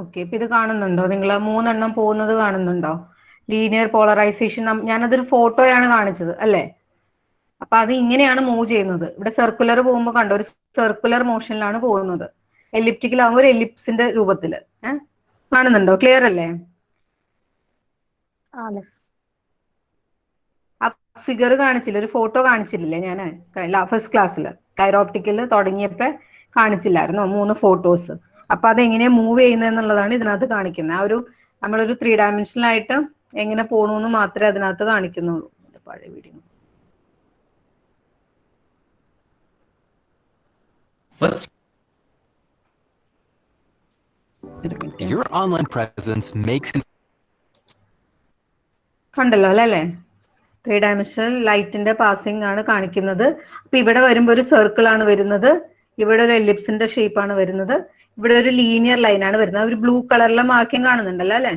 Okay, ഇപ്പൊ ഇത് കാണുന്നുണ്ടോ നിങ്ങൾ? മൂന്നെണ്ണം പോകുന്നത് കാണുന്നുണ്ടോ? Linear polarisation. ഞാനതൊരു ഫോട്ടോയാണ് കാണിച്ചത് അല്ലേ? അപ്പൊ അത് ഇങ്ങനെയാണ് മൂവ് ചെയ്യുന്നത്. ഇവിടെ സർക്കുലർ പോകുമ്പോൾ കണ്ടോ, ഒരു സർക്കുലർ മോഷനിലാണ് പോകുന്നത്. എലിപ്റ്റിക്കൽ ആകുമ്പോൾ ഒരു എലിപ്സിന്റെ രൂപത്തില്. കാണുന്നുണ്ടോ? ക്ലിയർ അല്ലേ? ആ ഫിഗർ കാണിച്ചില്ല, ഒരു ഫോട്ടോ കാണിച്ചില്ലേ ഞാൻ ഫസ്റ്റ് ക്ലാസ്സിൽ കൈറോപ്റ്റിക്കൽ തുടങ്ങിയപ്പോ കാണിച്ചില്ലായിരുന്നോ 3 ഫോട്ടോസ്? അപ്പൊ അതെങ്ങനെയാ മൂവ് ചെയ്യുന്നത് എന്നുള്ളതാണ് ഇതിനകത്ത് കാണിക്കുന്നത്. ആ ഒരു നമ്മളൊരു 3 ഡയമെൻഷനൽ ആയിട്ട് എങ്ങനെ പോകണമെന്ന് മാത്രമേ അതിനകത്ത് കാണിക്കുന്നുള്ളൂ. പഴയ video. Your online presence makes കണ്ടല്ലോ അല്ലേ? 3 ഡയമെൻഷണൽ ലൈറ്റിന്റെ പാസിംഗ് ആണ് കാണിക്കുന്നത്. അപ്പൊ ഇവിടെ വരുമ്പോൾ ഒരു സർക്കിൾ ആണ് വരുന്നത്, ഇവിടെ ഒരു എലിപ്സിന്റെ ഷേപ്പ് ആണ് വരുന്നത്, ഇവിടെ ഒരു ലീനിയർ ലൈൻ ആണ് വരുന്നത്. ഒരു ബ്ലൂ കളറിലെ മാർക്കിംഗ് കാണുന്നുണ്ടല്ലോ അല്ലെ?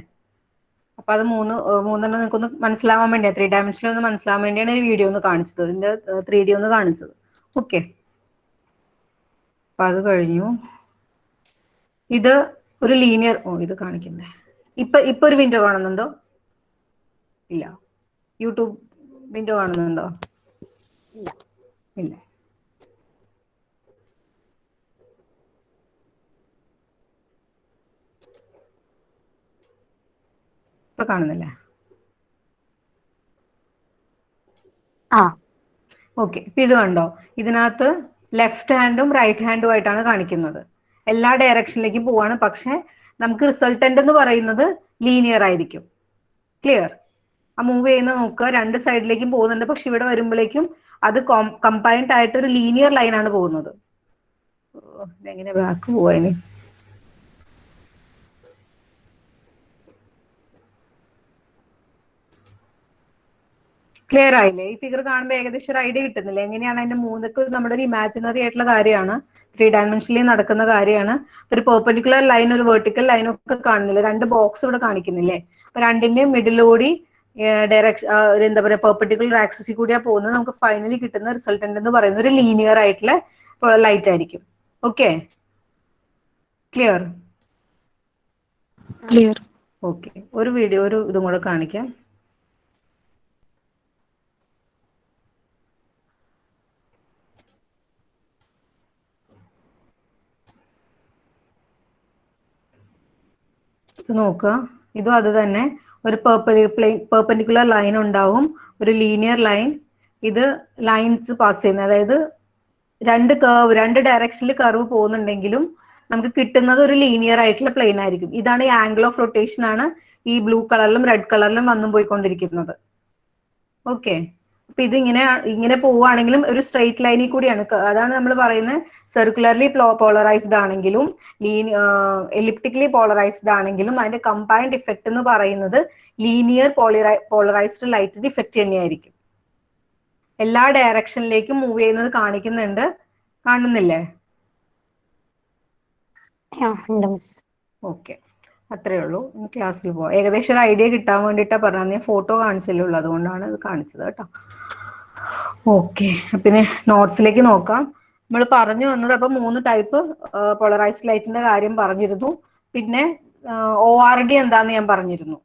അപ്പൊ അത് മൂന്നെണ്ണം നിങ്ങൾക്കൊന്ന് മനസ്സിലാവാൻ വേണ്ടിയാണ്, 3 ഡയമെൻഷനിൽ ഒന്ന് മനസ്സിലാവാൻ വേണ്ടിയാണ് ഈ വീഡിയോ ഒന്ന് കാണിച്ചത്, ഇതിന്റെ 3D ഒന്ന് കാണിച്ചത്. ഓക്കെ, അപ്പൊ അത് കഴിഞ്ഞു. ഇത് ഒരു ലീനിയർ, ഇത് കാണിക്കണ്ടേ? ഇപ്പൊ ഒരു വിൻഡോ കാണുന്നുണ്ടോ? ഇല്ല. യൂട്യൂബ് വിൻഡോ കാണുന്നുണ്ടോ? ഇല്ല. ഇപ്പൊ കാണുന്നില്ല? ഓക്കെ, ഇപ്പൊ ഇത് കണ്ടോ? ഇതിനകത്ത് ലെഫ്റ്റ് ഹാൻഡും റൈറ്റ് ഹാൻഡും ആയിട്ടാണ് കാണിക്കുന്നത്. എല്ലാ ഡയറക്ഷനിലേക്കും പോവാണ്, പക്ഷെ നമുക്ക് റിസൾട്ടന്റ് എന്ന് പറയുന്നത് ലീനിയർ ആയിരിക്കും. ക്ലിയർ? ആ മൂവ് ചെയ്യുന്ന നോക്കുക, 2 സൈഡിലേക്കും പോകുന്നുണ്ട്, പക്ഷെ ഇവിടെ വരുമ്പോഴേക്കും അത് കമ്പൈൻഡ് ആയിട്ട് ഒരു ലീനിയർ ലൈൻ ആണ് പോകുന്നത്. എങ്ങനെ ബാക്ക് പോവാ ഇനി? ക്ലിയർ ആയില്ലേ? ഈ ഫിഗർ കാണുമ്പോൾ ഏകദേശം ഒരു ഐഡിയ കിട്ടുന്നില്ലേ എങ്ങനെയാണ് അതിന്റെ മൂന്നൊക്കെ? നമ്മുടെ ഒരു ഇമാജിനറി ആയിട്ടുള്ള കാര്യമാണ്, 3 ഡയമെൻഷനിൽ നടക്കുന്ന കാര്യമാണ്. ഒരു പെർപെൻഡിക്കുലർ ലൈൻ, ഒരു വെർട്ടിക്കൽ ലൈൻ ഒക്കെ കാണുന്നില്ലേ? 2 ബോക്സ് ഇവിടെ കാണിക്കുന്നില്ലേ? അപ്പൊ രണ്ടിന്റെയും മിഡിലൂടി ഡയറക്ഷൻ, എന്താ പറയുക, പെർപെൻഡിക്കുലർ ആക്സിസിൽ കൂടിയാ പോകുന്നത്. നമുക്ക് ഫൈനലി കിട്ടുന്ന റിസൾട്ടന്റ് എന്ന് പറയുന്നത് ഒരു ലീനിയർ ആയിട്ടുള്ള ലൈറ്റ് ആയിരിക്കും. Okay, clear? ഓക്കെ, ഒരു വീഡിയോ ഒരു ഇതും കൂടെ കാണിക്കാം. നോക്കുക, ഇതും അത് തന്നെ. ഒരു പെർപെൻഡിക്കുലർ ലൈൻ ഉണ്ടാവും, ഒരു ലീനിയർ ലൈൻ. ഇത് ലൈൻസ് പാസ് ചെയ്യുന്നത്, അതായത് 2 ഡയറക്ഷനിൽ കർവ് പോകുന്നുണ്ടെങ്കിലും നമുക്ക് കിട്ടുന്നത് ഒരു ലീനിയർ ആയിട്ടുള്ള പ്ലെയിൻ ആയിരിക്കും. ഇതാണ് ഈ ആംഗിൾ ഓഫ് റൊട്ടേഷൻ, ആണ് ഈ ബ്ലൂ കളറിലും റെഡ് കളറിലും വന്നും പോയിക്കൊണ്ടിരിക്കുന്നത്. ഓക്കെ, അപ്പൊ ഇത് ഇങ്ങനെ പോവുകയാണെങ്കിലും ഒരു സ്ട്രെയിറ്റ് ലൈനിൽ കൂടിയാണ്. അതാണ് നമ്മൾ പറയുന്നത്, സർക്കുലർലി പോളറൈസ്ഡ് ആണെങ്കിലും എലിപ്റ്റിക്കലി പോളറൈസ്ഡ് ആണെങ്കിലും അതിന്റെ കമ്പൈൻഡ് ഇഫക്റ്റ് എന്ന് പറയുന്നത് ലീനിയർ പോളറൈസ്ഡ് ലൈറ്റിന്റെ ഇഫക്റ്റ് തന്നെയായിരിക്കും. എല്ലാ ഡയറക്ഷനിലേക്കും മൂവ് ചെയ്യുന്നത് കാണിക്കുന്നുണ്ട്, കാണുന്നില്ലേ? ഓക്കെ, അത്രേ ഉള്ളൂ. ക്ലാസ്സിൽ പോവാം. ഏകദേശം ഒരു ഐഡിയ കിട്ടാൻ വേണ്ടിയിട്ടാ പറഞ്ഞത്. ഞാൻ ഫോട്ടോ കാണിച്ചല്ലേ ഉള്ളൂ, അതുകൊണ്ടാണ് ഇത് കാണിച്ചത് കേട്ടോ. ഓക്കെ, പിന്നെ നോട്ട്സിലേക്ക് നോക്കാം. നമ്മൾ പറഞ്ഞു വന്നത് അപ്പൊ 3 ടൈപ്പ് പോളറൈസ്ഡ് ലൈറ്റിന്റെ കാര്യം പറഞ്ഞിരുന്നു. പിന്നെ ORD എന്താന്ന് ഞാൻ പറഞ്ഞിരുന്നു,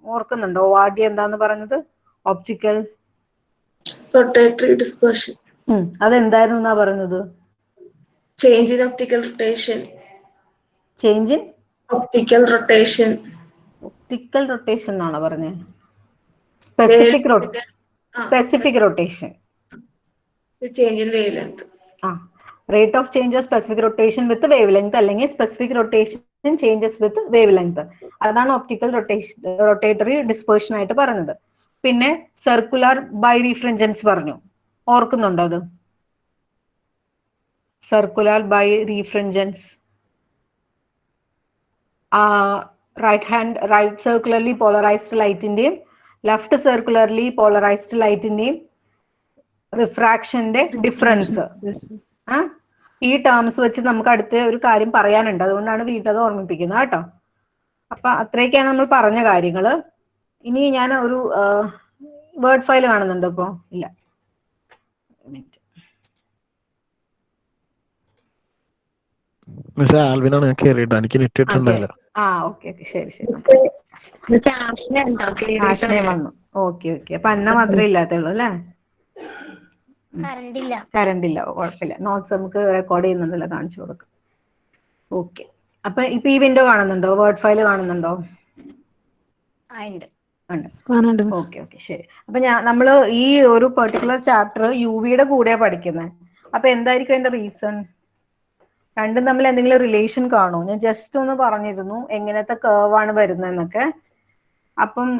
ഓർക്കുന്നുണ്ടോ? ORD എന്താന്ന് പറഞ്ഞത്? Optical rotatory dispersion. അതെന്തായിരുന്നു എന്നാ പറഞ്ഞത്? Change in optical rotation. Change in optical rotation. Optical rotation എന്നാണോ പറഞ്ഞത്? Specific rotation. Change in wave length. Rate of change of specific rotation with wave length, അല്ലെങ്കിൽ specific rotation changes with wave length. അതാണ് optical rotatory dispersion ആയിട്ട് പറഞ്ഞത്. പിന്നെ circular birefringence പറഞ്ഞു, ഓർക്കുന്നുണ്ടോ അത്? Circular birefringence, right circularly polarised ലൈറ്റിന്റെയും left circularly polarised ലൈറ്റിന്റെയും റിഫ്രാക്ഷന്റെ ഡിഫറൻസ്. ഈ ടേംസ് വെച്ച് നമുക്ക് അടുത്ത ഒരു കാര്യം പറയാനുണ്ട്, അതുകൊണ്ടാണ് വീണ്ടും അത് ഓർമ്മിപ്പിക്കുന്നത് കേട്ടോ. അപ്പൊ അത്രയൊക്കെയാണ് നമ്മൾ പറഞ്ഞ കാര്യങ്ങള്. ഇനി ഞാൻ ഒരു വേർഡ് ഫയൽ കാണുന്നുണ്ടോ ഇപ്പോ? ഇല്ല. മിസ്സേ ആൽവിനാണ് ഞാൻ കേറിയിട്ട് എനിക്ക് നെറ്റ് ഇട്ടുണ്ടായില്ല. ഓക്കെ ശരി. ആഷ്നേ വന്നു. ഓക്കെ അപ്പൊ അന്ന മാത്രമേ ഇല്ലാത്തുള്ളൂ അല്ലേ? കറണ്ട് ഇല്ല, കുഴപ്പമില്ല. നോട്ട്സ് നമുക്ക് റെക്കോർഡ് ചെയ്യുന്നുണ്ടല്ലോ, കാണിച്ചു കൊടുക്കും. ഓക്കെ, അപ്പൊ ഇപ്പൊ ഈ വിൻഡോ കാണുന്നുണ്ടോ? വേർഡ് ഫയൽ കാണുന്നുണ്ടോ? ഉണ്ട്. ഓക്കെ ശരി. അപ്പൊ നമ്മള് ഈ ഒരു പെർട്ടിക്കുലർ ചാപ്റ്റർ യുടെ കൂടെയാ പഠിക്കുന്നത്. അപ്പൊ എന്തായിരിക്കും അതിന്റെ റീസൺ? രണ്ടും തമ്മിൽ എന്തെങ്കിലും റിലേഷൻ കാണോ? ഞാൻ ജസ്റ്റ് ഒന്ന് പറഞ്ഞിരുന്നു എങ്ങനത്തെ കർവാണ് വരുന്നതെന്നൊക്കെ. അപ്പം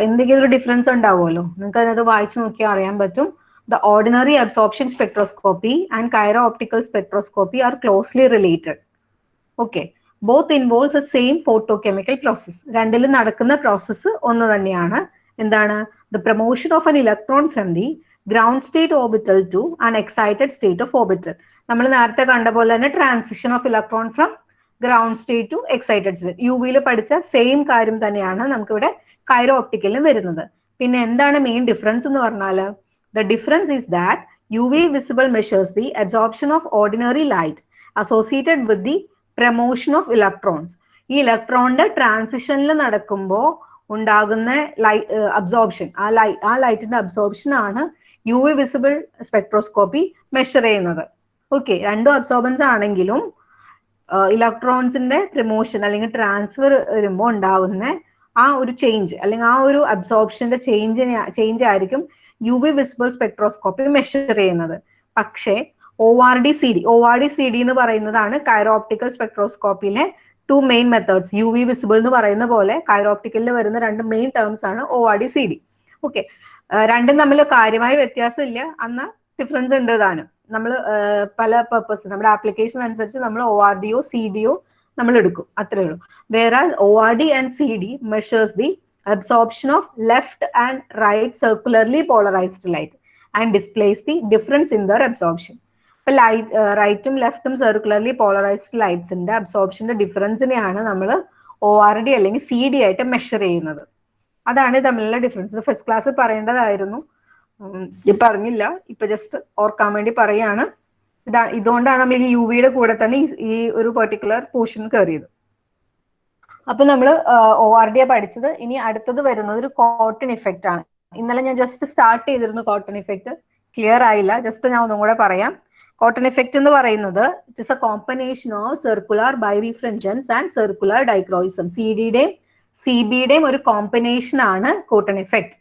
എന്തെങ്കിലും ഒരു ഡിഫറൻസ് ഉണ്ടാവുമല്ലോ, നിങ്ങൾക്ക് അതിനകത്ത് വായിച്ചു നോക്കിയാൽ അറിയാൻ പറ്റും. The ordinary absorption spectroscopy and chiro-optical spectroscopy are closely related. Okay, both involves the same photochemical process. രണ്ടിലും നടക്കുന്ന പ്രോസസ്സ് ഒന്ന് തന്നെയാണ്. എന്താണ്? The promotion of an electron from the ground state orbital to an excited state of orbital. നമ്മൾ നേരത്തെ കണ്ട പോലെ തന്നെ transition of electron from ground state to excited state. യുവിയിൽ പഠിച്ച സെയിം കാര്യം തന്നെയാണ് നമുക്കിവിടെ കൈറോ ഒപ്റ്റിക്കലിലും വരുന്നത്. പിന്നെ എന്താണ് മെയിൻ ഡിഫറൻസ് എന്ന് പറഞ്ഞാൽ, the difference is that UV visible measures the absorption of ordinary light associated with the promotion of electrons. ഈ ഇലക്ട്രോണിന്റെ ട്രാൻസിഷനിൽ നടക്കുമ്പോൾ ഉണ്ടാകുന്ന അബ്സോർപ്ഷൻ, ആ ലൈറ്റിന്റെ അബ്സോർപ്ഷൻ ആണ് U V visible spectroscopy measure ചെയ്യുന്നത്. ഓക്കെ, രണ്ടും അബ്സോർബൻസ് ആണെങ്കിലും ഇലക്ട്രോൺസിന്റെ പ്രമോഷൻ അല്ലെങ്കിൽ ട്രാൻസ്ഫർ വരുമ്പോൾ ഉണ്ടാവുന്ന ആ ഒരു ചേഞ്ച് അല്ലെങ്കിൽ ആ ഒരു അബ്സോർപ്ഷന്റെ ചേഞ്ച് ആയിരിക്കും U V visible spectroscopy measure ചെയ്യുന്നത്. പക്ഷേ ORD CD എന്ന് പറയുന്നതാണ് കൈറോ ഒപ്റ്റിക്കൽ സ്പെക്ട്രോസ്കോപ്പിയിലെ two main methods. U V visible എന്ന് പറയുന്ന പോലെ കൈറോ ഒപ്റ്റിക്കലിൽ വരുന്ന രണ്ട് മെയിൻ ടേംസ് ആണ് ORD CD. ഓക്കെ, രണ്ടും തമ്മിൽ കാര്യമായ വ്യത്യാസമില്ല, അന്ന് ഡിഫറൻസ് ഉണ്ട് താനും. നമ്മൾ പല പർപ്പസ് നമ്മുടെ ആപ്ലിക്കേഷൻ അനുസരിച്ച് നമ്മൾ ORDയോ CDയോ നമ്മൾ എടുക്കും, അത്രേ ഉള്ളൂ. Whereas ORD and CD measures the absorption of left and right circularly polarized light and displays the difference in their absorption. ഇപ്പൊ റൈറ്റും ലെഫ്റ്റും സർക്കുലർലി പോളറൈസ്ഡ് ലൈറ്റ്സിന്റെ അബ്സോർപ്ഷന്റെ ഡിഫറൻസിനെയാണ് നമ്മൾ ORD അല്ലെങ്കിൽ CD ആയിട്ട് മെഷർ ചെയ്യുന്നത്. അതാണ് തമ്മിലുള്ള ഡിഫറൻസ്. ഫസ്റ്റ് ക്ലാസ് പറയേണ്ടതായിരുന്നു, പറഞ്ഞില്ല, ഇപ്പൊ ജസ്റ്റ് ഓർക്കാൻ വേണ്ടി പറയാണ്. ഇതുകൊണ്ടാണ് നമ്മൾ ഈ UVയുടെ കൂടെ തന്നെ ഈ ഒരു പെർട്ടിക്കുലർ പോർഷൻ കയറിയത്. അപ്പൊ നമ്മൾ ORD പഠിച്ചത്. ഇനി അടുത്തത് വരുന്നത് ഒരു കോട്ടൺ ഇഫക്റ്റ് ആണ്. ഇന്നലെ ഞാൻ ജസ്റ്റ് സ്റ്റാർട്ട് ചെയ്തിരുന്നു കോട്ടൺ ഇഫക്റ്റ്, ക്ലിയർ ആയില്ല, ജസ്റ്റ് ഞാൻ ഒന്നും കൂടെ പറയാം. കോട്ടൺ ഇഫക്റ്റ് എന്ന് പറയുന്നത് it is a combination of circular birefringence and circular dichroism. CDയുടെയും CBയുടെയും ഒരു കോമ്പിനേഷൻ ആണ് കോട്ടൺ ഇഫക്റ്റ്.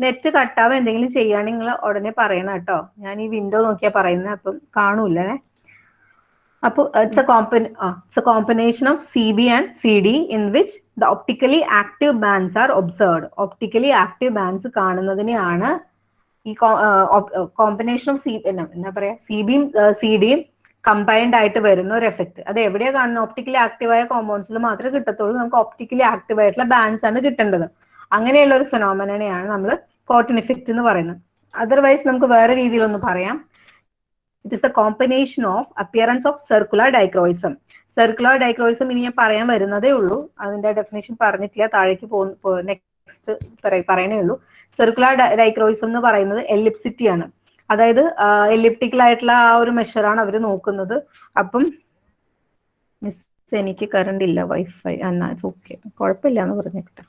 നെറ്റ് കട്ടാവ് എന്തെങ്കിലും ചെയ്യുകയാണെങ്കിൽ നിങ്ങൾ ഉടനെ പറയണം കേട്ടോ. ഞാൻ ഈ വിൻഡോ നോക്കിയാ പറയുന്നത്, അപ്പം കാണൂല്ലേ. അപ്പോൾ it's a combination of CB and CD in which the optically active bands are observed. Optically active bands കാണുന്നതിനെയാണ് ഈ കോമ്പിനേഷൻ ഓഫ് എന്താ പറയാ CBയും CDയും കമ്പൈൻഡ് ആയിട്ട് വരുന്ന ഒരു എഫക്ട്. അത് എവിടെയാണ് കാണുന്നത്? ഒപ്റ്റിക്കലി ആക്റ്റീവായ കോമ്പൗണ്ട്സിൽ മാത്രമേ കിട്ടത്തുള്ളൂ. നമുക്ക് ഒപ്റ്റിക്കലി ആക്റ്റീവ് ആയിട്ടുള്ള ബാൻഡ്സ് ആണ് കിട്ടേണ്ടത്. അങ്ങനെയുള്ള ഒരു ഫിനോമിനയാണ് നമ്മൾ കോട്ടൺ ഇഫക്റ്റ് എന്ന് പറയുന്നത്. അതർവൈസ് നമുക്ക് വേറെ രീതിയിലൊന്ന് പറയാം. It is a combination of appearance of circular dichroism. Circular dichroism ഇനി ഞാൻ പറയാൻ വരുന്നതേ ഉള്ളൂ, അതിന്റെ ഡെഫിനേഷൻ പറഞ്ഞിട്ടില്ല, താഴേക്ക് നെക്സ്റ്റ് പറയണേ ഉള്ളൂ. സർക്കുലർ ഡൈക്രോയിസം എന്ന് പറയുന്നത് എലിപ്സിറ്റി ആണ്, അതായത് എലിപ്റ്റിക്കൽ ആയിട്ടുള്ള ആ ഒരു മെഷറാണ് അവർ നോക്കുന്നത്. അപ്പം മിസ് എനിക്ക് കറണ്ട് ഇല്ല, വൈഫൈ എന്നാ ഓക്കെ, കുഴപ്പമില്ല എന്ന് പറഞ്ഞേക്കട്ടെ.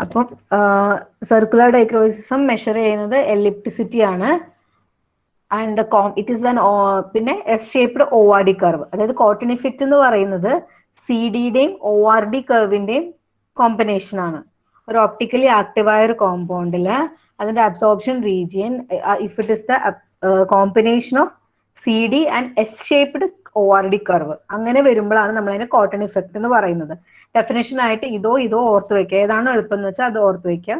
അപ്പം സർക്കുലർ ഡൈക്രോയിസം മെഷർ ചെയ്യുന്നത് എലിപ്റ്റിസിറ്റി ആണ്. ആൻഡ് ഇറ്റ് ഈസ് ആൻ പിന്നെ എസ് ഷേപ്ഡ് ORD കർവ്. അതായത് കോട്ടൺ ഇഫക്റ്റ് എന്ന് പറയുന്നത് CDയുടെയും ORD കർവിന്റെയും കോമ്പിനേഷൻ ആണ്. ഒരു ഒപ്റ്റിക്കലി ആക്റ്റീവായ ഒരു കോമ്പൗണ്ടില് അതിന്റെ absorption region if it is the combination of CD and S shaped ORD curve, അങ്ങനെ വരുമ്പോഴാണ് നമ്മൾ അതിനെ കോട്ടൺ ഇഫക്റ്റ് എന്ന് പറയുന്നത്. ഡെഫിനേഷൻ ആയിട്ട് ഇതോ ഓർത്ത് വെക്കുക, ഏതാണ് എളുപ്പം എന്ന് വെച്ചാൽ അത് ഓർത്ത് വെക്കുക.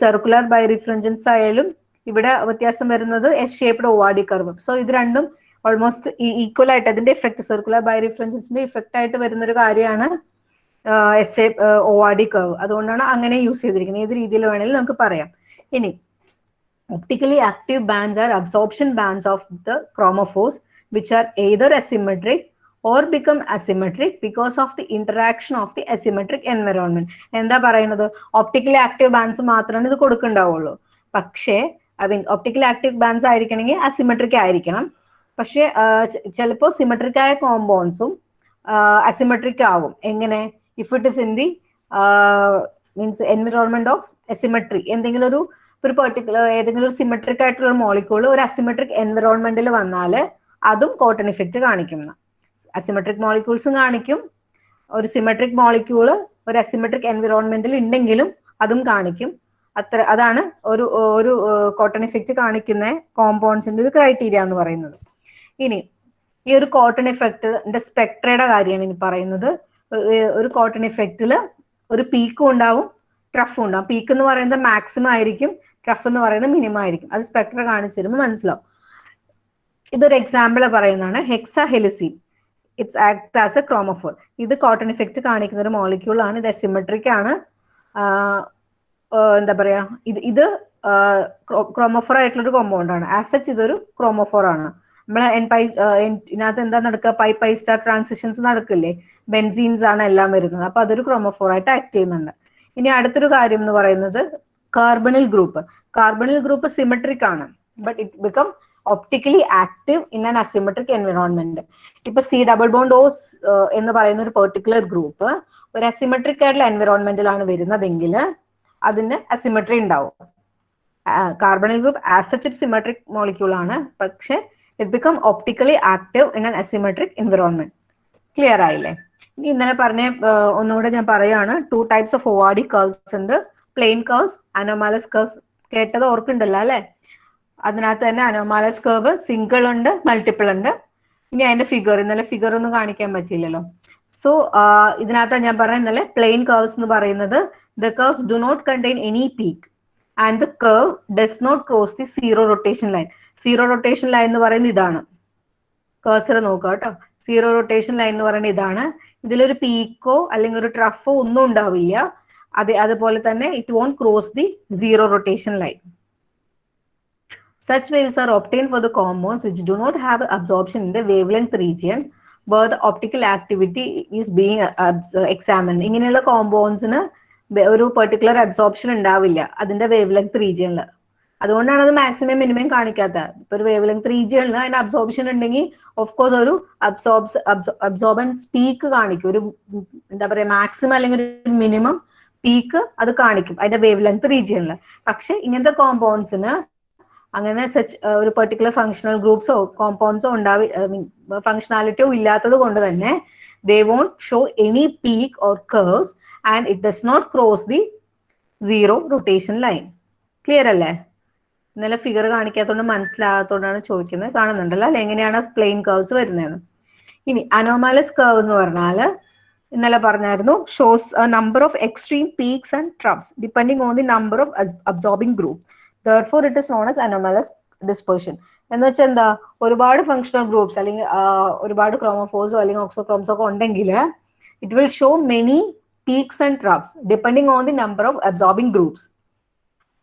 സർക്കുലർ ബൈറിഫ്രൻജൻസ് ആയാലും ഇവിടെ വ്യത്യാസം വരുന്നത് S shaped ORD curve. So ഇത് രണ്ടും ഓൾമോസ്റ്റ് ഈക്വൽ ആയിട്ട് അതിന്റെ ഇഫക്ട്, സർക്കുലർ ബൈറിഫ്രൻജൻസിന്റെ ഇഫക്റ്റ് ആയിട്ട് വരുന്ന ഒരു കാര്യമാണ് എസ് ഷേപ്പ് ORD കർവ്. അതുകൊണ്ടാണ് അങ്ങനെ യൂസ് ചെയ്തിരിക്കുന്നത്. ഏത് രീതിയിൽ വേണമെങ്കിലും നമുക്ക് പറയാം. ഇനി optically active bands are absorption bands of the chromophores which are either asymmetric or become asymmetric because of the interaction of the asymmetric environment. എന്താ പറയുന്നത്, ഒപ്റ്റിക്കലി ആക്റ്റീവ് ബാൻഡ്സ് മാത്രമാണ് ഇത് കൊടുക്കുന്നുണ്ടാവുള്ളൂ. പക്ഷേ ഒപ്റ്റിക്കലി ആക്റ്റീവ് ബാൻഡ്സ് ആയിരിക്കണമെങ്കിൽ അസിമെട്രിക് ആയിരിക്കണം. പക്ഷെ ചിലപ്പോൾ symmetric ആയ കോമ്പൗണ്ട്സും asymmetric ആവും. എങ്ങനെ? If it is in the means environment of asymmetry, എന്തെങ്കിലും ഒരു പെർട്ടിക്കുലർ ഏതെങ്കിലും ഒരു സിമെട്രിക് ആയിട്ടുള്ള മോളിക്യൂൾ ഒരു അസിമെട്രിക് എൻവിറോൺമെന്റിൽ വന്നാൽ അതും കോട്ടൺ ഇഫക്റ്റ് കാണിക്കുന്നു. അസിമെട്രിക് മോളിക്യൂൾസും കാണിക്കും, ഒരു സിമെട്രിക് മോളിക്യൂള് ഒരു അസിമെട്രിക് എൻവിറോൺമെന്റിൽ ഉണ്ടെങ്കിലും അതും കാണിക്കും. അതാണ് ഒരു കോട്ടൺ ഇഫക്റ്റ് കാണിക്കുന്ന കോമ്പൗണ്ട്സിന്റെ ഒരു ക്രൈറ്റീരിയ എന്ന് പറയുന്നത്. ഇനി ഈ ഒരു കോട്ടൺ ഇഫക്റ്റിന്റെ സ്പെക്ട്രയുടെ കാര്യമാണ് ഇനി പറയുന്നത്. ഒരു കോട്ടൺ ഇഫക്റ്റിൽ ഒരു പീക്കും ഉണ്ടാവും, ട്രഫും ഉണ്ടാവും. പീക്ക് എന്ന് പറയുന്നത് മാക്സിമം ആയിരിക്കും, ട്രഫ് എന്ന് പറയുന്നത് മിനിമം ആയിരിക്കും. അത് സ്പെക്ട്ര കാണിച്ചു തരുമ്പോൾ മനസ്സിലാവും. ഇതൊരു എക്സാമ്പിൾ പറയുന്നതാണ് hexahelicene. It's act as a chromophore. ഇത് കോട്ടൺ ഇഫക്റ്റ് കാണിക്കുന്ന ഒരു മോളിക്യൂൾ ആണ്. ഇത് അസിമെട്രിക് ആണ്. എന്താ പറയാ, ഇത് ക്രോമോഫോർ ആയിട്ടുള്ള ഒരു കോമ്പൗണ്ട് ആണ്. ആസ് സച്ച് ഇതൊരു ക്രോമോഫോർ ആണ്. നമ്മളെ ഇതിനകത്ത് എന്താ നടക്കുക, പൈ സ്റ്റാർ ട്രാൻസിഷൻസ് നടക്കില്ലേ, ബെൻസീൻസ് ആണ് എല്ലാം വരുന്നത്. അപ്പൊ അതൊരു ക്രോമോഫോർ ആയിട്ട് ആക്ട് ചെയ്യുന്നുണ്ട്. ഇനി അടുത്തൊരു കാര്യം എന്ന് പറയുന്നത് കാർബണിൽ ഗ്രൂപ്പ്. കാർബണിൽ ഗ്രൂപ്പ് സിമെട്രിക് ആണ്, but it become optically active in an asymmetric environment. ഇപ്പൊ സി ഡബിൾ ബോണ്ട് ഓസ് എന്ന് പറയുന്ന ഒരു പെർട്ടിക്കുലർ ഗ്രൂപ്പ് ഒരു അസിമെട്രിക് ആയിട്ടുള്ള എൻവിറോൺമെന്റിലാണ് വരുന്നതെങ്കിൽ അതിന് അസിമെട്രി ഉണ്ടാവും. കാർബണിൽ ഗ്രൂപ്പ് ആസ് സച്ച് ഒരു സിമെട്രിക് മോളിക്യൂൾ ആണ്, പക്ഷെ it become optically active in an asymmetric environment. Clear ആയില്ലേ? ഇനി ഇന്നലെ പറഞ്ഞ ഒന്നുകൂടെ ഞാൻ പറയാണ്, 2 types ഓഫ് ORD കർവ്സ് ഉണ്ട്. Plain curves, anomalous curves. കേട്ടത് ഓർക്കുണ്ടല്ലോ അല്ലെ? അതിനകത്ത് തന്നെ അനോമാലസ് കർവ് സിംഗിൾ ഉണ്ട്, മൾട്ടിപ്പിൾ ഉണ്ട്. ഇനി അതിന്റെ ഫിഗർ, ഇന്നലെ ഫിഗർ ഒന്നും കാണിക്കാൻ പറ്റില്ലല്ലോ. സോ ഇതിനകത്ത് ഞാൻ പറഞ്ഞ ഇന്നലെ പ്ലെയിൻ കർവ്സ് എന്ന് പറയുന്നത് the curves do not contain any peak and the curve does not cross the zero rotation line. Zero rotation line എന്ന് പറയുന്നത് ഇതാണ്. കർസർ നോക്കുക കേട്ടോ. സീറോ റൊട്ടേഷൻ ലൈൻ എന്ന് പറയുന്നത് ഇതാണ്. ഇതിലൊരു പീക്കോ അല്ലെങ്കിൽ ഒരു ട്രഫോ ഒന്നും ഉണ്ടാവില്ല. അതുപോലെ തന്നെ it won't cross the zero rotation line. Such waves are obtained for the compounds which do not have absorption in the wavelength region where the optical activity is being examined. ഇങ്ങനെയുള്ള കോമ്പൗണ്ട്സിന് ഒരു പെർട്ടിക്കുലർ അബ്സോർപ്ഷൻ ഉണ്ടാവില്ല അതിന്റെ wave length റീജിയനിൽ. അതുകൊണ്ടാണ് അത് maximum minimum കാണിക്കാത്തത്. ഇപ്പൊ ഒരു wave length റീജിയനിൽ അതിന് അബ്സോർപ്ഷൻ ഉണ്ടെങ്കിൽ ഓഫ് കോഴ്സ് ഒരു അബ്സോർബൻസ് പീക്ക് കാണിക്കും. ഒരു എന്താ പറയാ, മാക്സിമം അല്ലെങ്കിൽ ഒരു മിനിമം പീക്ക് അത് കാണിക്കും അതിന്റെ വേവ് ലെങ്ത് റീജിയനിൽ. പക്ഷെ ഇങ്ങനത്തെ കോമ്പൗണ്ട്സിന് അങ്ങനെ ഒരു പെർട്ടിക്കുലർ ഫങ്ഷണൽ ഗ്രൂപ്പ്സോ കോമ്പൗണ്ട്സോ ഫങ്ഷണാലിറ്റിയോ ഇല്ലാത്തത് കൊണ്ട് തന്നെ they won't show any peak or curves and it does not cross the zero rotation line. Clear അല്ലേ? ഇന്നലെ ഫിഗർ കാണിക്കാത്തതുകൊണ്ട് മനസ്സിലാകാത്തതുകൊണ്ടാണ് ചോദിക്കുന്നത്. കാണുന്നുണ്ടല്ലോ അല്ലെ എങ്ങനെയാണ് പ്ലെയിൻ കർവ്സ് വരുന്നതെന്ന്. ഇനി അനോമാലസ് കർവ് എന്ന് പറഞ്ഞാൽ ഇന്നലെ പറഞ്ഞായിരുന്നു, shows A number of extreme peaks and ട്രഫ്സ് depending on the number of absorbing group. Therefore it is known as anomalous dispersion. എന്ന് വെച്ചാൽ എന്താ, ഒരുപാട് ഫങ്ഷണൽ ഗ്രൂപ്പ്സ് അല്ലെങ്കിൽ ഒരുപാട് ക്രോമോഫോഴ്സോ അല്ലെങ്കിൽ ഓക്സോക്രോംസോ ഒക്കെ ഉണ്ടെങ്കിൽ it will show many peaks and ട്രഫ്സ് depending on the number of absorbing groups.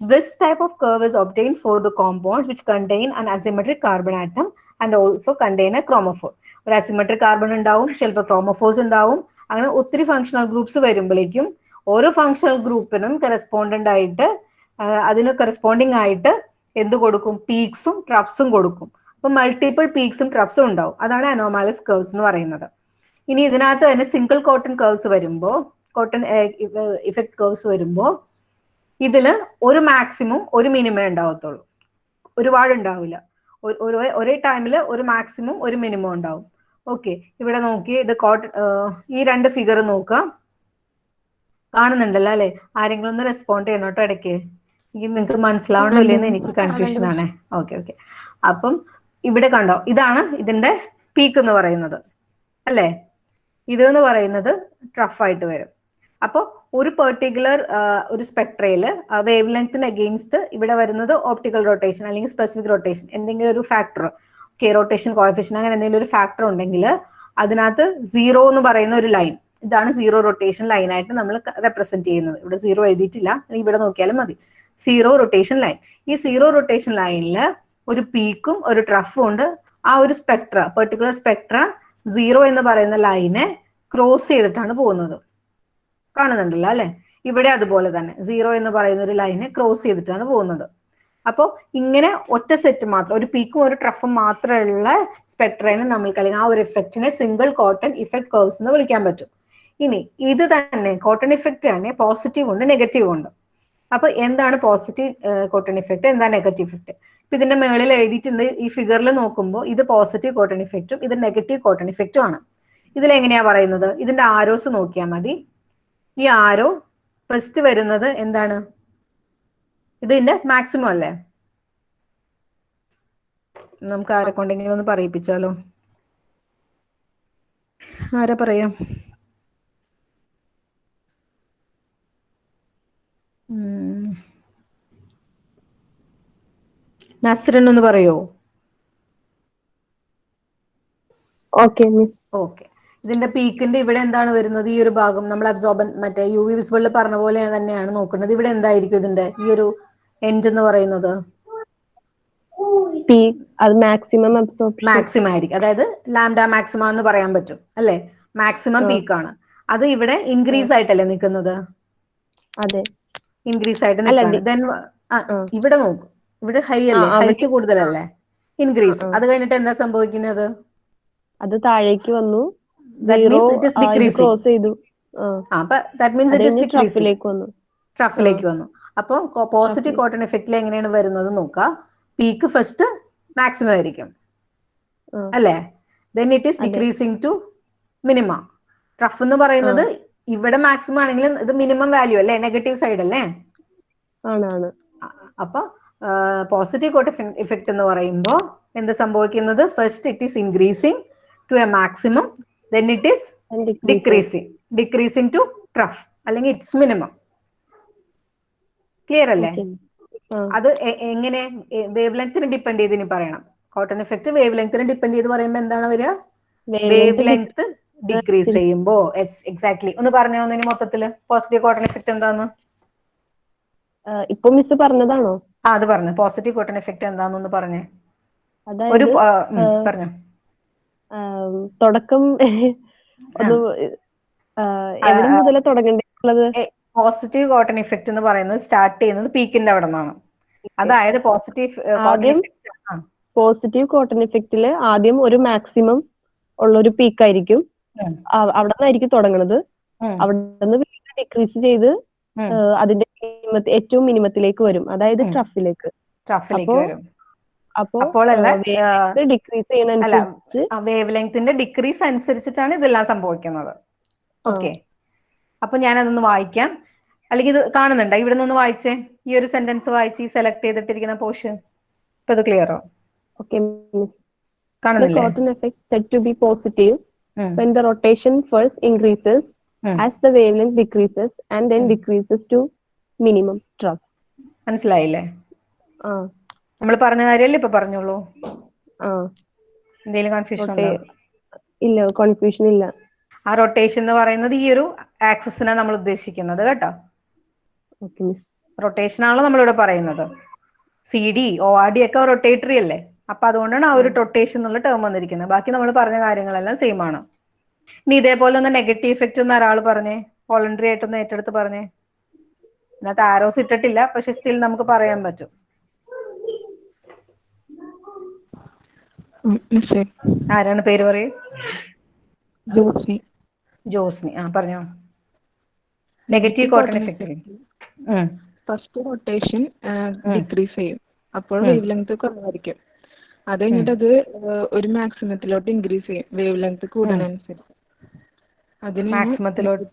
This type of curve is obtained for the compounds which contain an asymmetric carbon atom and also contain a chromophore. ഒരു asymmetric carbon ഉണ്ടാവും, ചിലപ്പോൾ ക്രോമോഫോഴ്സ് ഉണ്ടാവും. അങ്ങനെ ഒത്തിരി functional groups വരുമ്പോഴേക്കും ഓരോ functional ഗ്രൂപ്പിനും correspondent ആയിട്ട് അതിന് കറസ്പോണ്ടിങ് ആയിട്ട് എന്ത് കൊടുക്കും, പീക്സും ട്രഫ്സും കൊടുക്കും. അപ്പൊ മൾട്ടിപ്പിൾ പീക്സും ട്രഫ്സും ഉണ്ടാവും. അതാണ് അനോമാലസ് കർവ്സ് എന്ന് പറയുന്നത്. ഇനി ഇതിനകത്ത് തന്നെ സിംഗിൾ കോട്ടൺ കർവ്സ് വരുമ്പോ, കോട്ടൺ ഇഫക്ട് കർവ്സ് വരുമ്പോ ഇതില് ഒരു മാക്സിമം ഒരു മിനിമം ഉണ്ടാവത്തുള്ളൂ, ഒരുപാട് ഉണ്ടാവില്ല. ഒരേ ടൈമില് ഒരു മാക്സിമം ഒരു മിനിമം ഉണ്ടാവും. ഓക്കെ, ഇവിടെ നോക്കി ഇത് കോട്ടൺ, ഈ രണ്ട് ഫിഗർ നോക്കുക, കാണുന്നുണ്ടല്ലോ അല്ലെ? ആരെങ്കിലും ഒന്ന് റെസ്പോണ്ട് ചെയ്യണം കേട്ടോ ഇടയ്ക്ക്. നിങ്ങൾക്ക് മനസ്സിലാവണോ ഇല്ലെന്ന് എനിക്ക് കൺഫ്യൂഷൻ ആണ്. ഓക്കെ. അപ്പം ഇവിടെ കണ്ടോ, ഇതാണ് ഇതിന്റെ പീക്ക് എന്ന് പറയുന്നത് അല്ലേ? ഇതെന്ന് പറയുന്നത് ട്രഫ് ആയിട്ട് വരും. അപ്പോൾ ഒരു പെർട്ടിക്കുലർ ഒരു സ്പെക്ട്രയില് വേവ് ലെങ്ത്തിന് അഗെയിൻസ്റ്റ് ഇവിടെ വരുന്നത് ഓപ്റ്റിക്കൽ റൊട്ടേഷൻ അല്ലെങ്കിൽ സ്പെസിഫിക് റൊട്ടേഷൻ, എന്തെങ്കിലും ഒരു ഫാക്ടർ, റൊട്ടേഷൻ കോഎഫിഷ്യന്റ് അങ്ങനെ എന്തെങ്കിലും ഒരു ഫാക്ടർ ഉണ്ടെങ്കിൽ അതിനകത്ത് സീറോ എന്ന് പറയുന്ന ഒരു ലൈൻ, ഇതാണ് സീറോ റൊട്ടേഷൻ ലൈനായിട്ട് നമ്മൾ റെപ്രസെന്റ് ചെയ്യുന്നത്. ഇവിടെ സീറോ എഴുതിയിട്ടില്ല, ഇവിടെ നോക്കിയാലും മതി. Zero rotation line. ഈ സീറോ റൊട്ടേഷൻ ലൈനിൽ ഒരു പീക്കും ഒരു ട്രഫും ഉണ്ട്. ആ ഒരു സ്പെക്ട്ര, പെർട്ടിക്കുലർ സ്പെക്ട്ര സീറോ എന്ന് പറയുന്ന ലൈനെ ക്രോസ് ചെയ്തിട്ടാണ് പോകുന്നത്. കാണുന്നുണ്ടല്ലോ അല്ലെ? ഇവിടെ അതുപോലെ തന്നെ സീറോ എന്ന് പറയുന്ന ഒരു ലൈനെ ക്രോസ് ചെയ്തിട്ടാണ് പോകുന്നത്. അപ്പോൾ ഇങ്ങനെ ഒറ്റ സെറ്റ് മാത്രം, ഒരു പീക്കും ഒരു ട്രഫും മാത്രമുള്ള സ്പെക്ട്രനെ നമ്മൾക്ക്, അല്ലെങ്കിൽ ആ ഒരു ഇഫക്റ്റിനെ സിംഗിൾ കോട്ടൺ ഇഫക്റ്റ് കർവ്സ് എന്ന് വിളിക്കാൻ പറ്റും. ഇനി ഇത് തന്നെ കോട്ടൺ ഇഫക്റ്റ് തന്നെ പോസിറ്റീവ് ഉണ്ട്, നെഗറ്റീവ് ഉണ്ട്. അപ്പൊ എന്താണ് പോസിറ്റീവ് കോട്ടൺ ഇഫക്റ്റ്, എന്താ നെഗറ്റീവ് ഇഫക്റ്റ്? ഇപ്പൊ ഇതിന്റെ മേളിൽ എഴുതിയിട്ടുണ്ട്, ഈ ഫിഗറിൽ നോക്കുമ്പോൾ ഇത് പോസിറ്റീവ് കോട്ടൺ ഇഫക്റ്റും ഇത് നെഗറ്റീവ് കോട്ടൺ ഇഫക്റ്റും ആണ്. ഇതിൽ എങ്ങനെയാ പറയുന്നത്? ഇതിന്റെ ആരോസ് നോക്കിയാൽ മതി. ഈ ആരോ ഫസ്റ്റ് വരുന്നത് എന്താണ്? ഇതിന്റെ മാക്സിമം അല്ലേ? നമുക്ക് ആരെ കൊണ്ടെങ്കിലും ഒന്ന് പറയിപ്പിച്ചാലോ? ആരാ പറയാ? നസ്രൻ ഒന്ന് പറയോ? Okay miss. ഓക്കെ. ഇതിന്റെ പീക്കിന്റെ ഇവിടെ എന്താണ് വരുന്നത്? ഈ ഒരു ഭാഗം നമ്മൾ അബ്സോർബൻ മറ്റേ യു വി വിസിബിളിൽ പറഞ്ഞ പോലെ തന്നെയാണ് നോക്കുന്നത്. ഇവിടെ എന്തായിരിക്കും ഇതിന്റെ ഈ ഒരു എൻഡ് എന്ന് പറയുന്നത്? പീക്ക് അത് മാക്സിമം അബ്സോർപ്ഷൻ. മാക്സിമം ആയിരിക്കും. അതായത് ലാംഡ മാക്സിമം എന്ന് പറയാൻ പറ്റും അല്ലെ? മാക്സിമം പീക്കാണ്. അത് ഇവിടെ ഇൻക്രീസ് ആയിട്ടല്ലേ നിൽക്കുന്നത്? അതെ, ഇൻക്രീസ് ആയിട്ട് നിൽക്കാണ്. ദെൻ ഇവിടെ നോക്കും, ഇവിടെ ഹൈ അല്ലേ? ഹൈറ്റ് കൂടുതലല്ലേ? ഇൻക്രീസ്. അത് കഴിഞ്ഞിട്ട് എന്താ സംഭവിക്കുന്നത്? അത് താഴേക്ക് വന്നു, ക്രോസ് ചെയ്തു. ട്രഫിലേക്ക് വന്നു. അപ്പൊ പോസിറ്റീവ് കോട്ടൺ ഇഫക്റ്റിൽ എങ്ങനെയാണ് വരുന്നത് നോക്കാം. പീക്ക് ഫസ്റ്റ് മാക്സിമം ആയിരിക്കും അല്ലേ? Then it is decreasing to minima. Trough എന്ന് പറയുന്നത് ഇവിടെ മാക്സിമം ആണെങ്കിലും ഇത് മിനിമം വാല്യൂ അല്ലേ? നെഗറ്റീവ് സൈഡ് അല്ലേ? അപ്പൊ പോസിറ്റീവ് കോട്ടൺ ഇഫക്റ്റ് എന്ന് പറയുമ്പോൾ എന്ത് സംഭവിക്കുന്നത്? First it is increasing to a maximum, then it is decreasing to trough അല്ലെങ്കിൽ ഇറ്റ്സ് മിനിമം. ക്ലിയർ അല്ലേ? അത് എങ്ങനെ? വേവ് ലെങ്തിനെ ഡിപ്പെൻഡ് ചെയ്ത് ഇനി പറയണം. കോട്ടൺ ഇഫക്റ്റ് വേവ് ലെങ്തിനെ ഡിപ്പെൻഡ് ചെയ്ത് പറയുമ്പോൾ എന്താണ് വരിക? വേവ് ലെങ്ത് ഡിക്രീസ് ചെയ്യുമ്പോ. എക്സാക്ട്ലി. ഒന്ന് പറഞ്ഞോ ഒന്നിന് മൊത്തത്തില് പോസിറ്റീവ് കോട്ടൺ ഇഫക്റ്റ് എന്താന്ന്? ഇപ്പൊ മിസ് പറഞ്ഞതാണോ? അത് പറഞ്ഞു. പോസിറ്റീവ് കോട്ടൺ ഇഫക്റ്റ് എന്താണെന്ന് പറഞ്ഞേ. അതായത് പറഞ്ഞോ. തുടക്കം എവിടെ മുതൽ തുടങ്ങേണ്ടത്? പോസിറ്റീവ് കോട്ടൺ ഇഫക്റ്റ് എന്ന് പറയുന്നത് സ്റ്റാർട്ട് ചെയ്യുന്നത് പീക്കിന്റെ അവിടെ നിന്നാണ്. അതായത് പോസിറ്റീവ് കോട്ടൺ ഇഫക്റ്റില് ആദ്യം ഒരു മാക്സിമം ഉള്ള ഒരു പീക്ക് ആയിരിക്കും, അവിടെ നിന്നായിരിക്കും തുടങ്ങുന്നത്. അവിടെ നിന്ന് ഡിക്രീസ് ചെയ്ത് അതിന്റെ ഏറ്റവും മിനിമത്തിലേക്ക് വരും, അതായത് ട്രഫിലേക്ക് വരും. അപ്പോൾ ഡിക്രീസ് ചെയ്യുന്നതനുസരിച്ച് വേവ് ലെങ്ത്തിന്റെ ഡിക്രീസ് അനുസരിച്ചിട്ടാണ് ഇതെല്ലാം സംഭവിക്കുന്നത്. ഓക്കെ. അപ്പൊ ഞാൻ അതൊന്ന് വായിക്കാം. അല്ലെങ്കിൽ ഇത് കാണുന്നുണ്ടോ? ഇവിടെ നിന്ന് വായിച്ചേ. ഈ ഒരു സെന്റൻസ് വായിച്ച് ഈ സെലക്ട് ചെയ്തിട്ടിരിക്കുന്ന പോർഷൻ. ഇപ്പൊ ഇത് ക്ലിയറോ? Okay, miss. The Corton effect said to be positive when the rotation first increases as the wavelength decreases and then decreases to minimum trough. മനസ്സിലായില്ലേ? നമ്മൾ പറഞ്ഞ കാര്യമല്ലേ ഇപ്പൊ പറഞ്ഞോളൂ. എന്തെങ്കിലും കൺഫ്യൂഷൻ ഉണ്ടോ? ഇല്ല, കൺഫ്യൂഷൻ ഇല്ല. ആ റൊട്ടേഷൻ എന്ന് പറയുന്നത് ഈ ഒരു ആക്സിസിനെ നമ്മൾ ഉദ്ദേശിക്കുന്നത് കേട്ടോ. റൊട്ടേഷൻ ആണല്ലോ നമ്മളിവിടെ പറയുന്നത്. C D O R D ഒക്കെ റൊട്ടേറ്ററി അല്ലേ? അപ്പൊ അതുകൊണ്ടാണ് ആ ഒരു റൊട്ടേഷൻ എന്നുള്ള ടേം വന്നിരിക്കുന്നത്. ബാക്കി നമ്മൾ പറഞ്ഞ കാര്യങ്ങളെല്ലാം സെയിം ആണ്. ഇനി ഇതേപോലെ ഒന്ന് നെഗറ്റീവ് ഇഫക്റ്റ് ഒന്ന് ഒരാൾ പറഞ്ഞേ, വോളണ്ടറി ആയിട്ടൊന്ന് ഏറ്റെടുത്ത് പറഞ്ഞേ. ഇതിനകത്ത് ആരോസ് ഇട്ടിട്ടില്ല, പക്ഷെ സ്റ്റിൽ നമുക്ക് പറയാൻ പറ്റും. ആരാണ് പേര് പറയൂ? ജോസ്നി. പറഞ്ഞോ. Negative cotton effect first rotation decrease ചെയ്യും, അപ്പോൾ വേവ് ലെങ്ത് കുറവായിരിക്കും. അത് കഴിഞ്ഞിട്ട് അത് ഒരു മാക്സിമത്തിലോട്ട് ഇൻക്രീസ് ചെയ്യും വേവ് ലെങ്ത് കൂടുന്നതനുസരിച്ച്. അതിന് മാക്സിമത്തിലോട്ട്.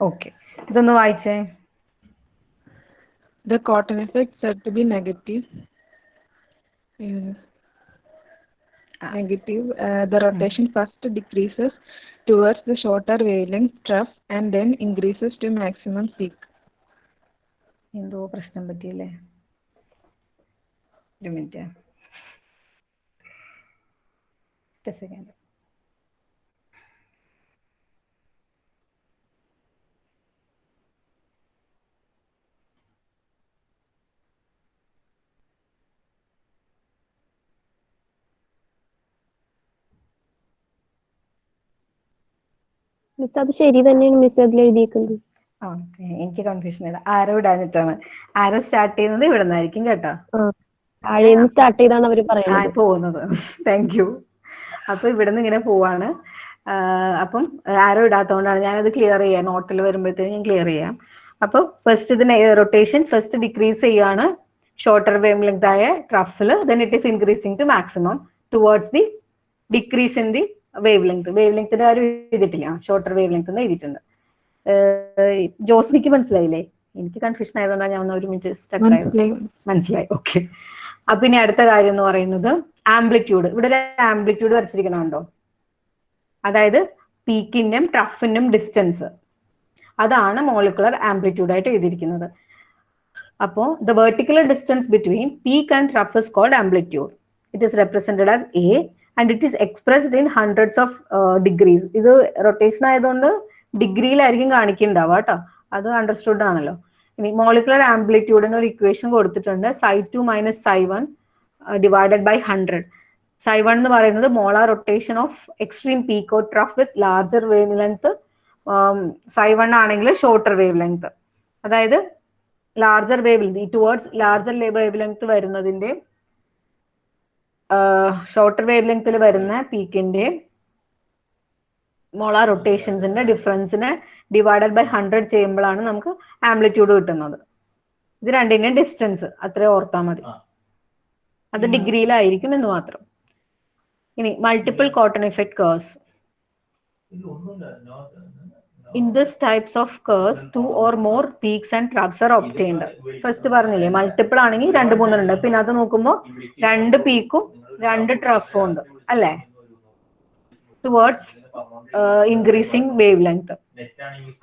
ഓക്കെ, ഇതൊന്ന് വായിച്ചേ. The Corton effect said to be negative. The rotation first decreases towards the shorter wavelength trough and then increases to maximum peak. എന്തോ പ്രശ്നം പറ്റിയില്ലേ? ഒരു മിനിറ്റ്, സെക്കൻഡ്. മിസ് അത് ശരി തന്നെയാണ് മിസ് അതിൽ എഴുതിയേക്കുന്നത്. ഓക്കെ, എനിക്ക് കൺഫ്യൂഷൻ ഇല്ല. ആരോ ഇടാഞ്ഞിട്ടാണ്. ആരോ സ്റ്റാർട്ട് ചെയ്യുന്നത് ഇവിടെ നിന്നായിരിക്കും കേട്ടോ. താഴേന്ന് സ്റ്റാർട്ട് ചെയ്താണ് അവര് പറയുന്നത്. പോകുന്നത്. Thank you. അപ്പൊ ഇവിടെ നിന്ന് ഇങ്ങനെ പോവാണ്. അപ്പം ആരോ ഇടാത്തതുകൊണ്ടാണ് ഞാനത് ക്ലിയർ ചെയ്യാം. നോട്ടിൽ വരുമ്പോഴത്തേക്കും ഞാൻ ക്ലിയർ ചെയ്യാം. അപ്പൊ ഫസ്റ്റ് ഇതിന് റൊട്ടേഷൻ ഫസ്റ്റ് ഡിക്രീസ് ചെയ്യാണ് ഷോർട്ടർ വേവ് ലെങ്ത് ആയ ട്രഫിൽ, then it is increasing to maximum towards the decrease in the wave length. Wave ലെങ്ത്തിന്റെ കാര്യം എഴുതിയിട്ടില്ല, ഷോർട്ടർ വേവ് ലെങ്ത് എന്ന് എഴുതിയിട്ടുണ്ട്. ജോസ്നിക്ക് മനസ്സിലായില്ലേ? എനിക്ക് കൺഫ്യൂഷൻ ആയതുകൊണ്ടാണ് ഞാൻ ഒരു മിനിറ്റ് സ്റ്റക്ക് ആയത്. മനസ്സിലായി, ഓക്കെ. അപ്പൊ ഇനി അടുത്ത കാര്യം എന്ന് പറയുന്നത് ആംപ്ലിറ്റ്യൂഡ്. ഇവിടെ ഒരു ആംപ്ലിറ്റ്യൂഡ് വരച്ചിരിക്കണുണ്ടോ? അതായത് പീക്കിന്റെയും ട്രഫിന്റെയും ഡിസ്റ്റൻസ്, അതാണ് മോളിക്കുലർ ആംപ്ലിറ്റ്യൂഡ് ആയിട്ട് എഴുതിയിരിക്കുന്നത്. അപ്പോ the vertical distance between peak and trough is called amplitude. It is represented as A and it is expressed in hundreds of degrees. ഇത് റൊട്ടേഷൻ ആയതുകൊണ്ട് ഡിഗ്രിയിലായിരിക്കും കാണിക്കുന്നുണ്ടാവുക കേട്ടോ. അത് അണ്ടർസ്റ്റുഡ് ആണല്ലോ. ഇനി മോളിക്കുലർ ആംപ്ലിറ്റ്യൂഡിന് ഒരു ഇക്വേഷൻ കൊടുത്തിട്ടുണ്ട്, psi2 - psi1 divided by 100. psi1 എന്ന് പറയുന്നത് molar rotation of extreme peak or trough with larger wave length. psi1 ആണെങ്കിൽ ഷോർട്ടർ വേവ് ലെങ്ത്. അതായത് larger wave length towards larger wave length വരുന്നതിന്റെ ഷോർട്ടർ വേവ് ലെങ്ത്തിൽ വരുന്ന പീക്കിന്റെ molar റൊട്ടേഷൻസിന്റെ ഡിഫറൻസിനെ divided by 100 ചെയ്യുമ്പോഴാണ് നമുക്ക് amplitude കിട്ടുന്നത്. ഇത് രണ്ടിന്റെയും ഡിസ്റ്റൻസ് അത്രേ ഓർത്താൽ മതി. അത് ഡിഗ്രിയിലായിരിക്കും എന്ന് മാത്രം. ഇനി multiple cotton effect curves. In this types of curves, 2 or more peaks and troughs are obtained. First പറഞ്ഞില്ലേ മൾട്ടിപ്പിൾ ആണെങ്കിൽ 2-3 ഉണ്ട്. പിന്നെ അത് നോക്കുമ്പോൾ 2 പീക്കും 2 ട്രഫും ഉണ്ട് അല്ലേ? Towards increasing wave length.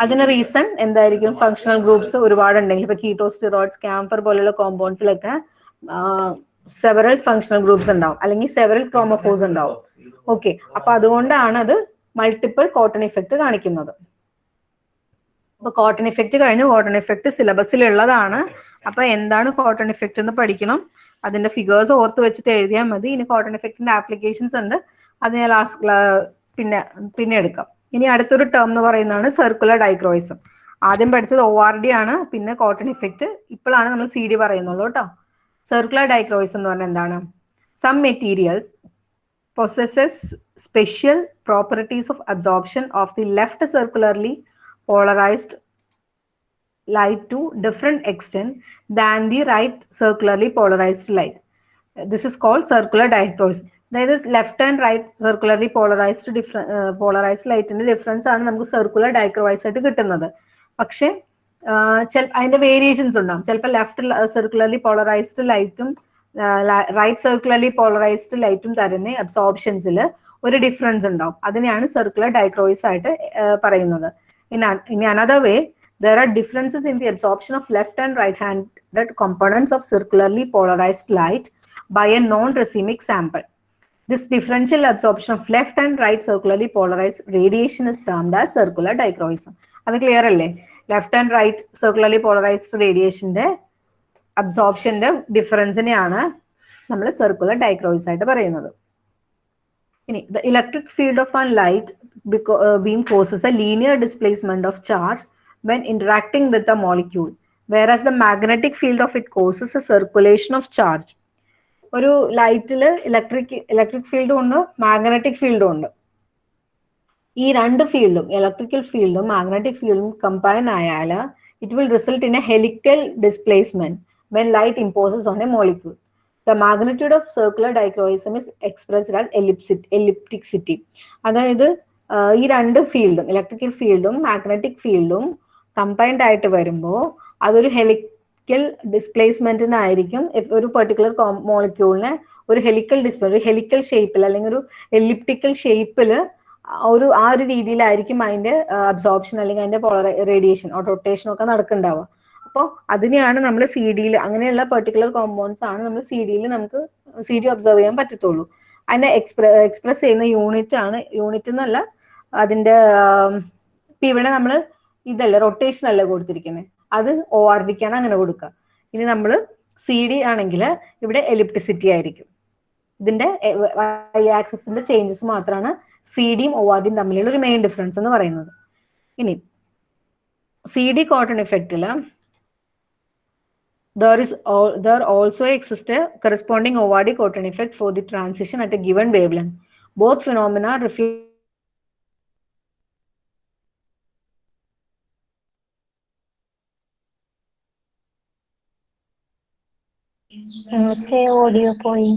അതിന് റീസൺ എന്തായിരിക്കും? ഫങ്ഷണൽ ഗ്രൂപ്പ്സ് ഒരുപാട് ഉണ്ടെങ്കിൽ, ഇപ്പൊ കീറ്റോസ്റ്റിറോയിഡ്സ്, ക്യാംഫർ പോലുള്ള കോമ്പൗണ്ട്സിലൊക്കെ സെവറൽ ഫങ്ഷണൽ ഗ്രൂപ്പ്സ് ഉണ്ടാവും, അല്ലെങ്കിൽ സെവറൽ ക്രോമോഫോഴ്സ് ഉണ്ടാവും. ഓക്കെ, അപ്പൊ അതുകൊണ്ടാണ് അത് മൾട്ടിപ്പിൾ കോട്ടൺ ഇഫക്റ്റ് കാണിക്കുന്നത്. അപ്പൊ കോട്ടൺ ഇഫക്റ്റ് കഴിഞ്ഞു. കോട്ടൺ ഇഫക്റ്റ് സിലബസിൽ ഉള്ളതാണ്. അപ്പൊ എന്താണ് കോട്ടൺ ഇഫക്റ്റ് എന്ന് പഠിക്കണം. അതിന്റെ ഫിഗേഴ്സ് ഓർത്ത് വെച്ചിട്ട് എഴുതിയാൽ മതി. ഇനി കോട്ടൺ ഇഫക്റ്റിന്റെ ആപ്ലിക്കേഷൻസ് ഉണ്ട്, അത് ഞാൻ പിന്നെ എടുക്കാം. ഇനി അടുത്തൊരു ടേം എന്ന് പറയുന്നതാണ് സർക്കുലർ ഡൈക്രോയിസം. ആദ്യം പഠിച്ചത് ORD ആണ്, പിന്നെ കോട്ടൺ ഇഫക്റ്റ്, ഇപ്പോഴാണ് നമ്മൾ CD പറയുന്നുള്ളൂ കേട്ടോ. സർക്കുലർ ഡൈക്രോയിസം എന്ന് പറഞ്ഞാൽ എന്താണ്? Some materials possesses special properties of absorption of the left circularly polarized light to different extent than the right circularly polarized light. This is called circular dichroism. അതായത് left and right circularly polarised ലൈറ്റിന്റെ difference ആണ് നമുക്ക് circular ഡൈക്രോയിസ് ആയിട്ട് കിട്ടുന്നത്. പക്ഷെ അതിന്റെ variations ഉണ്ടാവും. ചിലപ്പോൾ ലെഫ്റ്റ് സർക്കുലർലി പോളറൈസ്ഡ് ലൈറ്റും റൈറ്റ് സർക്കുലർലി പോളറൈസ്ഡ് ലൈറ്റും തരുന്ന അബ്സോർപ്ഷൻസിൽ ഒരു ഡിഫറൻസ് ഉണ്ടാവും. അതിനെയാണ് സർക്കുലർ ഡൈക്രോയിസ് ആയിട്ട് പറയുന്നത്. In another way, there are differences in the absorption of left and right-handed components of circularly polarized light by a non-racemic sample. This differential absorption of left and right circularly polarized radiation is termed as circular dichroism. അത് clear അല്ലേ? Left and right circularly polarised റേഡിയേഷന്റെ അബ്സോർപ്ഷന്റെ ഡിഫറൻസിനെയാണ് നമ്മൾ circular ഡൈക്രോയിസ് ആയിട്ട് പറയുന്നത്. ഇനി the electric field of a light beam causes a linear displacement of charge when interacting with a molecule, whereas the magnetic field of it causes a circulation of charge. ഒരു ലൈറ്റില് electric ഫീൽഡും ഉണ്ട്, magnetic ഫീൽഡും ഉണ്ട്. ഈ രണ്ട് ഫീൽഡും, electrical ഫീൽഡും magnetic ഫീൽഡും കമ്പൈൻ ആയാൽ it will result in A helical displacement when light imposes on a molecule. The magnitude of circular dichroism is expressed as ellipticity. അതായത് ഈ രണ്ട് ഫീൽഡും, ഇലക്ട്രിക്കൽ ഫീൽഡും മാഗ്നറ്റിക് ഫീൽഡും കമ്പൈൻഡ് ആയിട്ട് വരുമ്പോൾ അതൊരു ഹെലിക്കൽ ഡിസ്പ്ലേസ്മെന്റിനായിരിക്കും ഒരു പെർട്ടിക്കുലർ മോളിക്യൂളിനെ ഒരു ഹെലിക്കൽ ഷേപ്പിൽ അല്ലെങ്കിൽ ഒരു എലിപ്റ്റിക്കൽ ഷേപ്പിൽ ആ ഒരു രീതിയിലായിരിക്കും അതിന്റെ അബ്സോർപ്ഷൻ അല്ലെങ്കിൽ അതിന്റെ റേഡിയേഷൻ റൊട്ടേഷൻ ഒക്കെ നടക്കുന്നുണ്ടാവുക. അപ്പോൾ അതിനെയാണ് നമ്മൾ CD അങ്ങനെയുള്ള പെർട്ടിക്കുലർ കോമ്പൗണ്ട്സ് ആണ് നമ്മൾ നമുക്ക് CD ഒബ്സർവ് ചെയ്യാൻ പറ്റത്തുള്ളൂ. അതിനെ എക്സ്പ്രസ് ചെയ്യുന്ന യൂണിറ്റ് എന്നല്ല അതിന്റെ ഇപ്പൊ ഇവിടെ നമ്മൾ ഇതല്ല റൊട്ടേഷൻ അല്ല കൊടുത്തിരിക്കുന്നത്, അത് ORDക്കാണ് അങ്ങനെ കൊടുക്കുക. ഇനി നമ്മൾ CD ആണെങ്കിൽ ഇവിടെ എലിപ്റ്റിസിറ്റി ആയിരിക്കും. ഇതിന്റെ Y ആക്സിസിന്റെ ചേഞ്ചസ് മാത്രമാണ് CD യും ORDയും തമ്മിലുള്ള ഒരു മെയിൻ ഡിഫറൻസ് എന്ന് പറയുന്നത്. ഇനി CD cotton effect there also exists a corresponding ORD cotton effect for the transition at a given wavelength. Both phenomena reflect से ऑडियो पोई